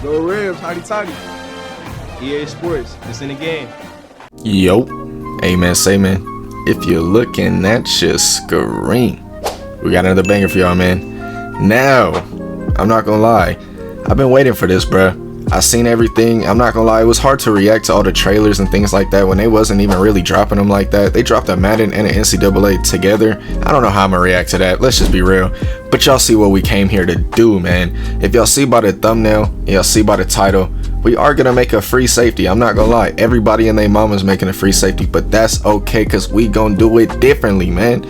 Go Rams, hotty toddy. EA Sports, it's in the game. Yo, amen, say man. If you're looking at your screen, we got another banger for y'all, man. Now, I'm not gonna lie, I've been waiting for this, bruh. I seen everything. I'm not gonna lie, it was hard to react to all the trailers and things like that when they wasn't even really dropping them like that. They dropped a Madden and an NCAA together. I don't know how I'm gonna react to that, let's just be real. But y'all see what we came here to do, man. If y'all see by the thumbnail, y'all see by the title, we are gonna make a free safety. I'm not gonna lie, everybody and their mama's making a free safety, but that's okay, cause we gonna do it differently, man.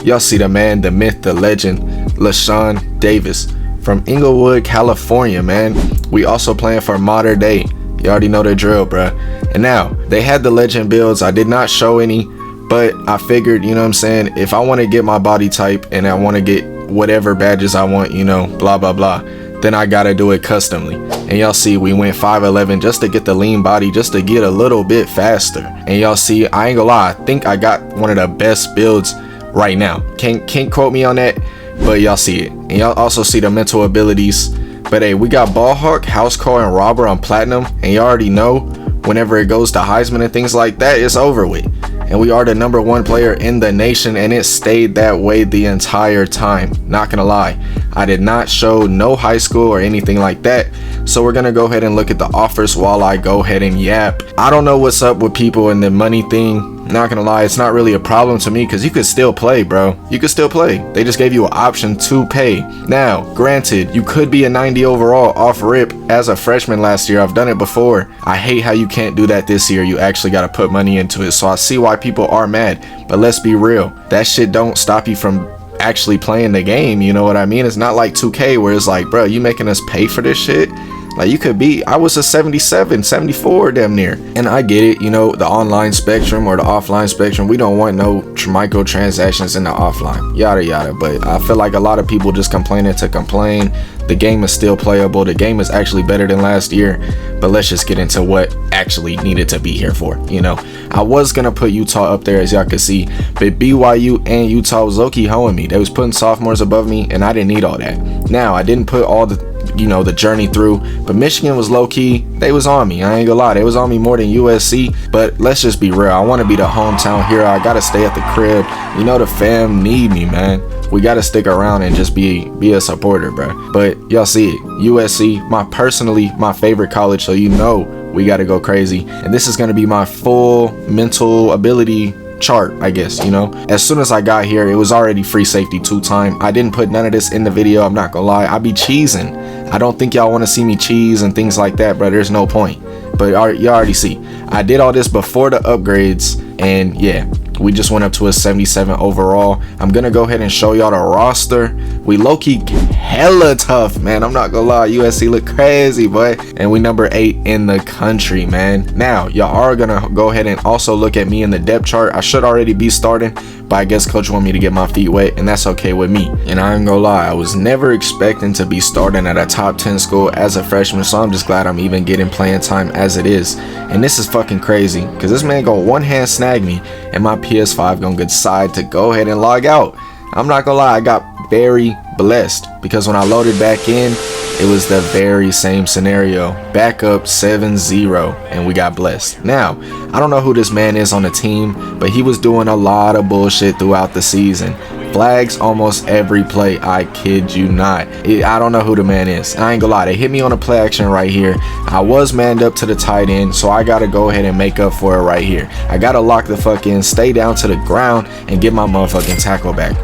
Y'all see the man, the myth, the legend, LaShawn Davis from Inglewood, California, man. We also playing for modern day. You already know the drill, bruh. And now, they had the legend builds. I did not show any, but I figured, you know what I'm saying, if I want to get my body type and I want to get whatever badges I want, you know, blah, blah, blah, then I gotta do it customly. And y'all see, we went 5'11" just to get the lean body, just to get a little bit faster. And y'all see, I ain't gonna lie, I think I got one of the best builds right now. Can't quote me on that, but y'all see it. And y'all also see the mental abilities. But hey, we got Ballhawk, Housecar, and Robber on platinum, and you already know whenever it goes to Heisman and things like that, it's over with. And we are the #1 player in the nation, and it stayed that way the entire time. Not gonna lie, I did not show no high school or anything like that. So we're gonna go ahead and look at the offers while I go ahead and yap. I don't know what's up with people and the money thing. Not gonna lie, it's not really a problem to me because you could still play, bro. You could still play. They just gave you an option to pay. Now, granted, you could be a 90 overall off rip as a freshman last year. I've done it before. I hate how you can't do that this year. You actually gotta put money into it. So I see why people are mad. But let's be real. That shit don't stop you from actually playing the game. You know what I mean? It's not like 2K where it's like, bro, you making us pay for this shit? Like, you could be, I was a 77, 74 damn near. And I get it, you know, the online spectrum or the offline spectrum, we don't want no microtransactions in the offline, yada yada. But I feel like a lot of people just complaining to complain. The game is still playable. The game is actually better than last year. But let's just get into what actually needed to be here for, you know. I was gonna put Utah up there, as y'all can see, but BYU and Utah was low-key hoeing me. They was putting sophomores above me, and I didn't need all that. Now, I didn't put all the, you know, the journey through, but Michigan was low-key. They was on me, I ain't gonna lie, they was on me more than USC. But let's just be real, I want to be the hometown hero. I gotta stay at the crib. You know, the fam need me, man. We gotta stick around and just be a supporter, bro. But y'all see it, USC, personally my favorite college, so you know we gotta go crazy. And this is gonna be my full mental ability chart, I guess, you know. As soon as I got here, it was already free safety 2-time. I didn't put none of this in the video, I'm not gonna lie. I be cheesing. I don't think y'all want to see me cheese and things like that, but there's no point. But you already see, I did all this before the upgrades, and yeah, we just went up to a 77 overall. I'm gonna go ahead and show y'all the roster. We low-key hella tough, man. I'm not gonna lie, USC look crazy, boy. And we #8 in the country, man. Now, y'all are gonna go ahead and also look at me in the depth chart. I should already be starting, but I guess coach want me to get my feet wet, and that's okay with me. And I ain't gonna lie, I was never expecting to be starting at a top 10 school as a freshman, so I'm just glad I'm even getting playing time as it is. And this is fucking crazy, because this man gonna one-hand snag me, and my PS5 gonna decide to go ahead and log out. I'm not gonna lie, I got very blessed, because when I loaded back in, it was the very same scenario. Backup 7-0, and we got blessed. Now, I don't know who this man is on the team, but he was doing a lot of bullshit throughout the season. Flags almost every play, I kid you not. I don't know who the man is. I ain't gonna lie, they hit me on a play action right here. I was manned up to the tight end, so I gotta go ahead and make up for it right here. I gotta lock the fuck in, stay down to the ground, and get my motherfucking tackle back.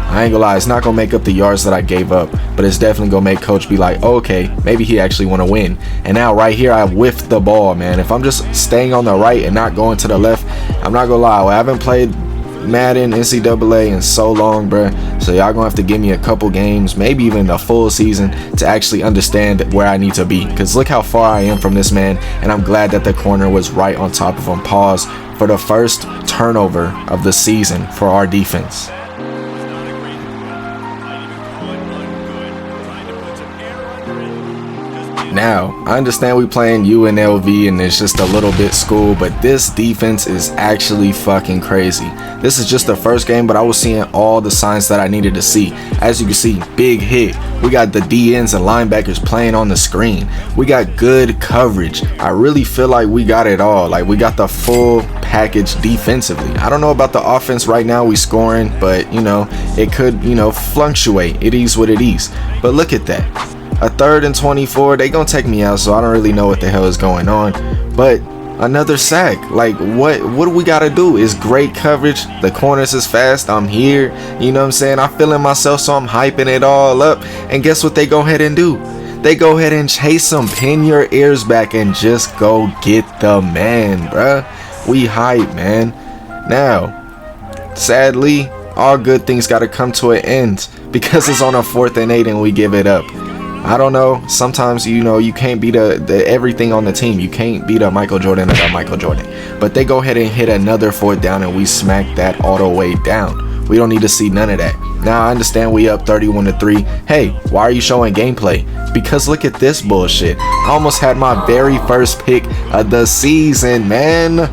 I ain't gonna lie, it's not gonna make up the yards that I gave up, but it's definitely gonna make coach be like, oh, okay, maybe he actually wanna win. And now right here, I whiffed the ball, man. If I'm just staying on the right and not going to the left, I'm not gonna lie, I haven't played Madden NCAA in so long, bruh. So y'all gonna have to give me a couple games, maybe even a full season, to actually understand where I need to be. Because look how far I am from this man, and I'm glad that the corner was right on top of him. Pause for the first turnover of the season for our defense. Now, I understand we playing UNLV and it's just a little bit school, but this defense is actually fucking crazy. This is just the first game, but I was seeing all the signs that I needed to see. As you can see, big hit. We got the DNs and linebackers playing on the screen. We got good coverage. I really feel like we got it all. Like, we got the full package defensively. I don't know about the offense right now. We scoring, but you know, it could, you know, fluctuate. It is what it is. But look at that. A 3rd and 24. They gonna take me out, so I don't really know what the hell is going on. But another sack. Like, what do we gotta do? It's great coverage. The corners is fast. I'm here. You know what I'm saying? I'm feeling myself, so I'm hyping it all up. And guess what they go ahead and do? They go ahead and chase them. Pin your ears back and just go get the man, bruh. We hype, man. Now, sadly, all good things gotta come to an end because it's on a 4th and 8 and we give it up. I don't know. Sometimes, you know, you can't beat the everything on the team. You can't beat a Michael Jordan or a Michael Jordan. But they go ahead and hit another 4th down and we smack that all the way down. We don't need to see none of that. Now I understand we up 31-3. Hey, why are you showing gameplay? Because look at this bullshit. I almost had my very first pick of the season, man.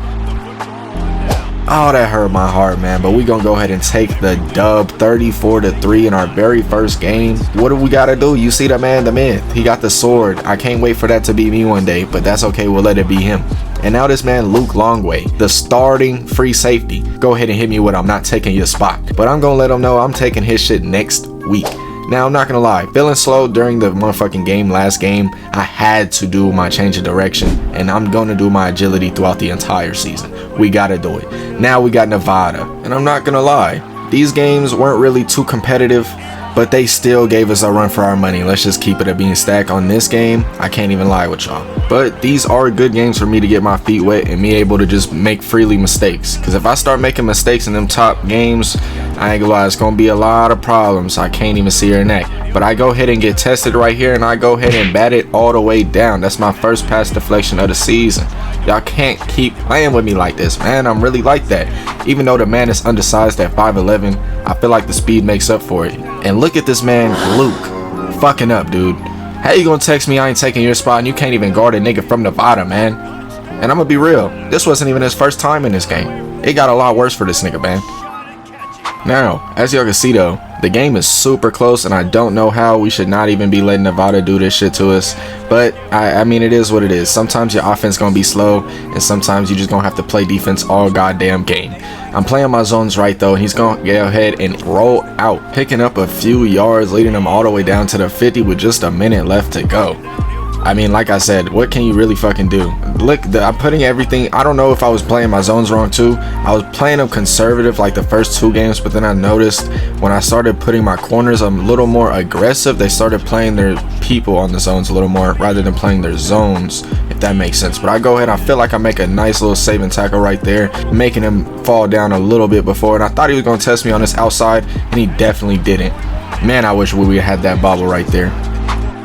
Oh, that hurt my heart, man. But we gonna go ahead and take the dub, 34-3 in our very first game. What do we gotta do? You see the man, the myth. He got the sword. I can't wait for that to be me one day, but that's okay. We'll let it be him. And now this man, Luke Longway, the starting free safety. Go ahead and hit me with I'm not taking your spot. But I'm gonna let him know I'm taking his shit next week. Now, I'm not gonna lie, feeling slow during the motherfucking game, last game, I had to do my change of direction, and I'm gonna do my agility throughout the entire season. We gotta do it. Now we got Nevada, and I'm not gonna lie, these games weren't really too competitive, but they still gave us a run for our money. Let's just keep it a bean stack on this game. I can't even lie with y'all. But these are good games for me to get my feet wet and me able to just make freely mistakes. Because if I start making mistakes in them top games, I ain't gonna lie, it's gonna be a lot of problems. I can't even see her neck. But I go ahead and get tested right here and I go ahead and bat it all the way down. That's my first pass deflection of the season. Y'all can't keep playing with me like this, man. I'm really like that. Even though the man is undersized at 5'11", I feel like the speed makes up for it. And look at this man, Luke, fucking up, dude. How you gonna text me I ain't taking your spot and you can't even guard a nigga from Nevada, man? And I'm gonna be real, this wasn't even his first time in this game. It got a lot worse for this nigga, man. Now, as y'all can see though, the game is super close and I don't know how we should not even be letting Nevada do this shit to us. But I mean, it is what it is. Sometimes your offense gonna be slow and sometimes you just gonna have to play defense all goddamn game. I'm playing my zones right though. He's gonna go ahead and roll out, picking up a few yards, leading him all the way down to the 50 with just a minute left to go. I mean, like I said, what can you really fucking do? Look, I'm putting everything. I don't know if I was playing my zones wrong too. I was playing them conservative like the first 2 games, but then I noticed when I started putting my corners a little more aggressive, they started playing their people on the zones a little more rather than playing their zones, if that makes sense. But I go ahead, I feel like I make a nice little saving tackle right there, making him fall down a little bit before. And I thought he was going to test me on this outside, and he definitely didn't. Man, I wish we had that bobble right there.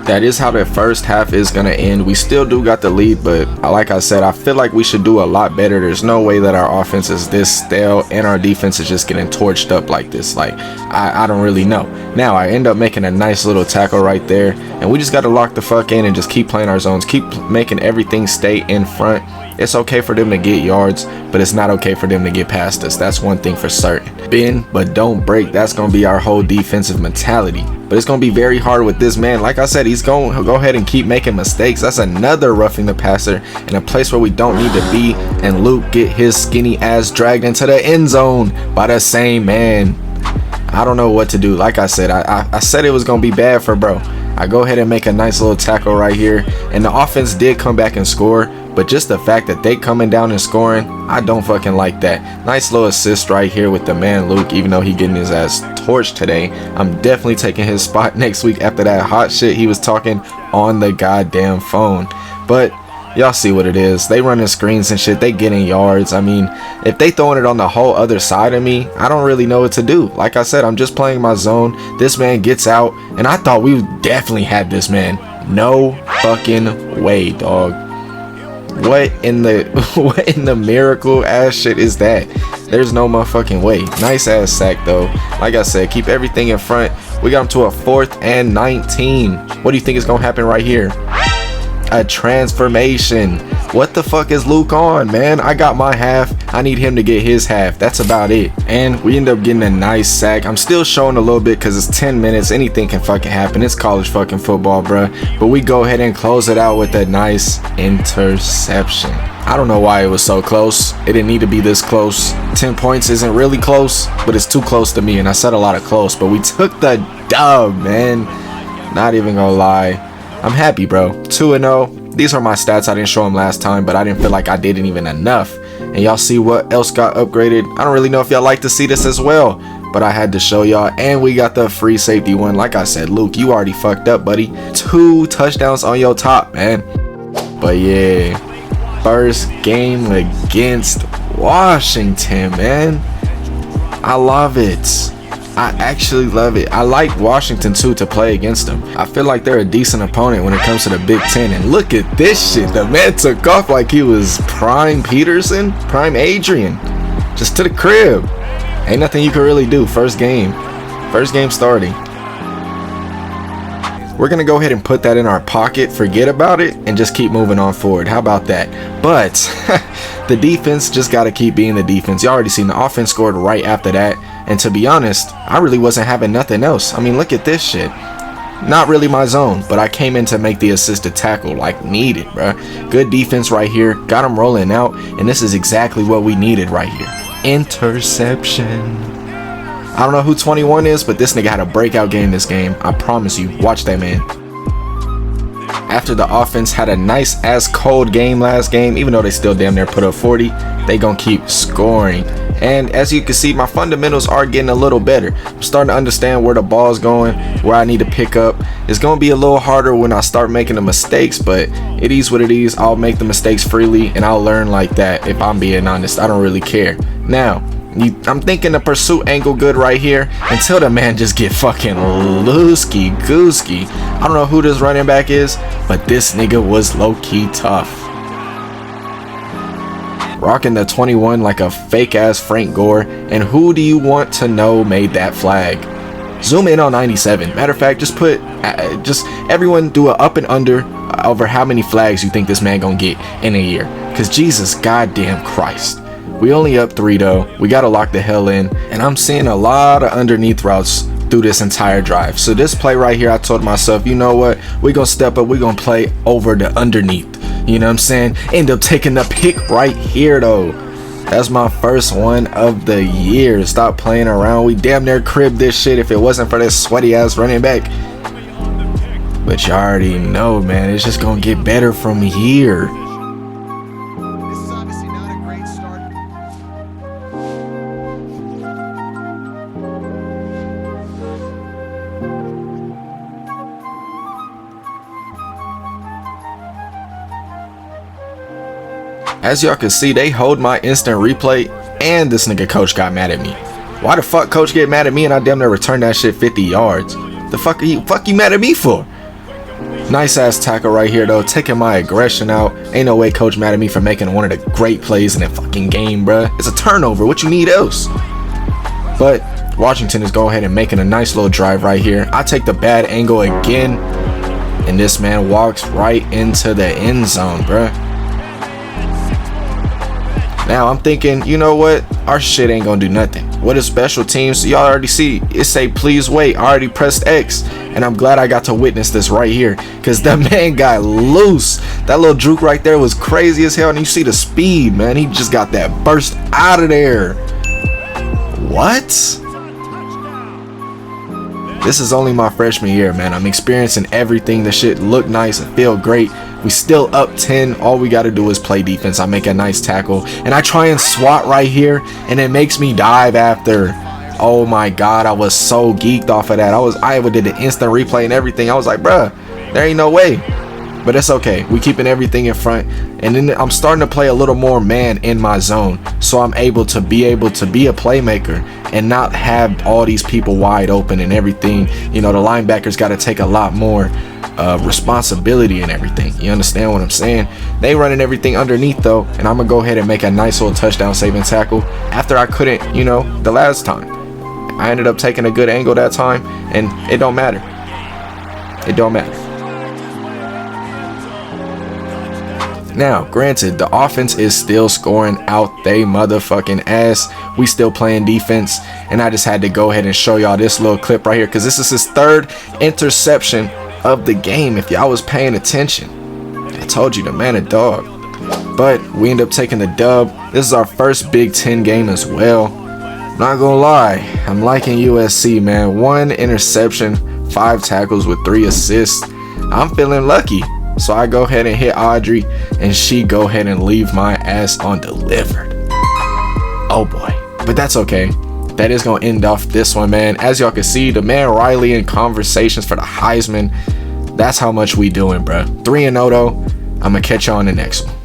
That is how the first half is going to end. We still do got the lead, but like I said, I feel like we should do a lot better. There's no way that our offense is this stale and our defense is just getting torched up like this. Like, I don't really know. Now, I end up making a nice little tackle right there, and we just got to lock the fuck in and just keep playing our zones. Keep making everything stay in front. It's okay for them to get yards, but it's not okay for them to get past us. That's one thing for certain. Bend, but don't break. That's going to be our whole defensive mentality. But it's going to be very hard with this man. Like I said, he's going to go ahead and keep making mistakes. That's another roughing the passer in a place where we don't need to be. And Luke get his skinny ass dragged into the end zone by the same man. I don't know what to do. Like I said, I said it was going to be bad for bro. I go ahead and make a nice little tackle right here. And the offense did come back and score. But just the fact that they coming down and scoring, I don't fucking like that. Nice little assist right here with the man Luke, even though he getting his ass torched today. I'm definitely taking his spot next week after that hot shit he was talking on the goddamn phone. But y'all see what it is. They running screens and shit. They getting yards. I mean, if they throwing it on the whole other side of me, I don't really know what to do. Like I said, I'm just playing my zone. This man gets out, and I thought we definitely had this man. No fucking way, dog. What in the miracle ass shit is that? There's no motherfucking way. Nice ass sack though. Like I said, keep everything in front. We got him to a 4th and 19. What do you think is gonna happen right here? a transformation. What the fuck is Luke on, man? I got my half. I need him to get his half. That's about it. And we end up getting a nice sack. I'm still showing a little bit because it's 10 minutes. Anything can fucking happen. It's college fucking football, bruh. But we go ahead and close it out with a nice interception. I don't know why it was so close. It didn't need to be this close. 10 points isn't really close, but it's too close to me. And I said a lot of close, but we took the dub, man. Not even gonna lie. I'm happy, bro. 2-0. These are my stats. I didn't show them last time, but I didn't feel like I did even enough. And y'all see what else got upgraded. I don't really know if y'all like to see this as well, but I had to show y'all. And we got the free safety one. Like I said, Luke, you already fucked up, buddy. 2 touchdowns on your top, man. But yeah, first game against Washington, man. I love it. I actually love it. I like Washington too to play against them. I feel like they're a decent opponent when it comes to the Big Ten. And look at this shit. The man took off like he was Prime Peterson, Prime Adrian. Just to the crib. Ain't nothing you can really do. First game starting. We're gonna go ahead and put that in our pocket, forget about it, and just keep moving on forward. How about that? But the defense just gotta keep being the defense. You already seen the offense scored right after that. And to be honest, I really wasn't having nothing else. I mean, look at this shit. Not really my zone, but I came in to make the assisted tackle like needed, bruh. Good defense right here. Got him rolling out, and this is exactly what we needed right here. Interception. I don't know who 21 is, but this nigga had a breakout game this game. I promise you. Watch that man. After the offense had a nice ass cold game last game, even though they still damn near put up 40, they gonna keep scoring. And as you can see, my fundamentals are getting a little better. I'm starting to understand where the ball's going, where I need to pick up. It's gonna be a little harder when I start making the mistakes, but it is what it is. I'll make the mistakes freely and I'll learn like that. If I'm being honest, I don't really care. Now, I'm thinking the pursuit angle good right here until the man just get fucking loosey goosey. I don't know who this running back is, but this nigga was low-key tough. Rocking the 21 like a fake ass Frank Gore. And who do you want to know made that flag? Zoom in on 97. Matter of fact, just put everyone do a up and under over how many flags you think this man gonna get in a year. Cause Jesus goddamn Christ. We only up 3 though. We gotta lock the hell in. And I'm seeing a lot of underneath routes through this entire drive. So this play right here, I told myself, you know what? We're gonna step up. We're gonna play over the underneath. You know what I'm saying? End up taking the pick right here though. That's my first one of the year. Stop playing around. We damn near cribbed this shit if it wasn't for this sweaty ass running back. But you already know, man. It's just gonna get better from here. As y'all can see, they hold my instant replay, and this nigga coach got mad at me. Why the fuck coach get mad at me and I damn near returned that shit 50 yards? The fuck you mad at me for? Nice ass tackle right here though, taking my aggression out. Ain't no way coach mad at me for making one of the great plays in the fucking game, bruh. It's a turnover, what you need else? But Washington is going ahead and making a nice little drive right here. I take the bad angle again, and this man walks right into the end zone, bruh. Now I'm thinking, you know what? Our shit ain't gonna do nothing. What is special teams? Y'all already see it say please wait. I already pressed X, and I'm glad I got to witness this right here, because the man got loose. That little juke right there was crazy as hell, and you see the speed, man. He just got that burst out of there. What? This is only my freshman year, man. I'm experiencing everything. The shit look nice and feel great. We still up 10. All we got to do is play defense. I make a nice tackle, and I try and swat right here, and it makes me dive after. Oh my god, I was so geeked off of that. I even did the instant replay and everything. I was like, bruh, there ain't no way. But it's okay. We keeping everything in front, and then I'm starting to play a little more man in my zone, so I'm able to be a playmaker and not have all these people wide open and everything. You know, the linebackers got to take a lot more responsibility and everything. You understand what I'm saying? They running everything underneath though, and I'm gonna go ahead and make a nice little touchdown saving tackle after I couldn't, you know, the last time. I ended up taking a good angle that time, and it don't matter. It don't matter. Now, granted, the offense is still scoring out they motherfucking ass. We still playing defense, and I just had to go ahead and show y'all this little clip right here because this is his 3rd interception of the game. If y'all was paying attention, I told you the man a dog. But we end up taking the dub. This is our first Big Ten game as well. Not gonna lie, I'm liking USC, man. 1 interception, 5 tackles with 3 assists. I'm feeling lucky. So I go ahead and hit Audrey, and she go ahead and leave my ass undelivered. Oh boy, but that's okay. That is gonna end off this one, man. As y'all can see, the man Riley in conversations for the Heisman. That's how much we doing, bruh. 3-0 though. I'm gonna catch y'all on the next one.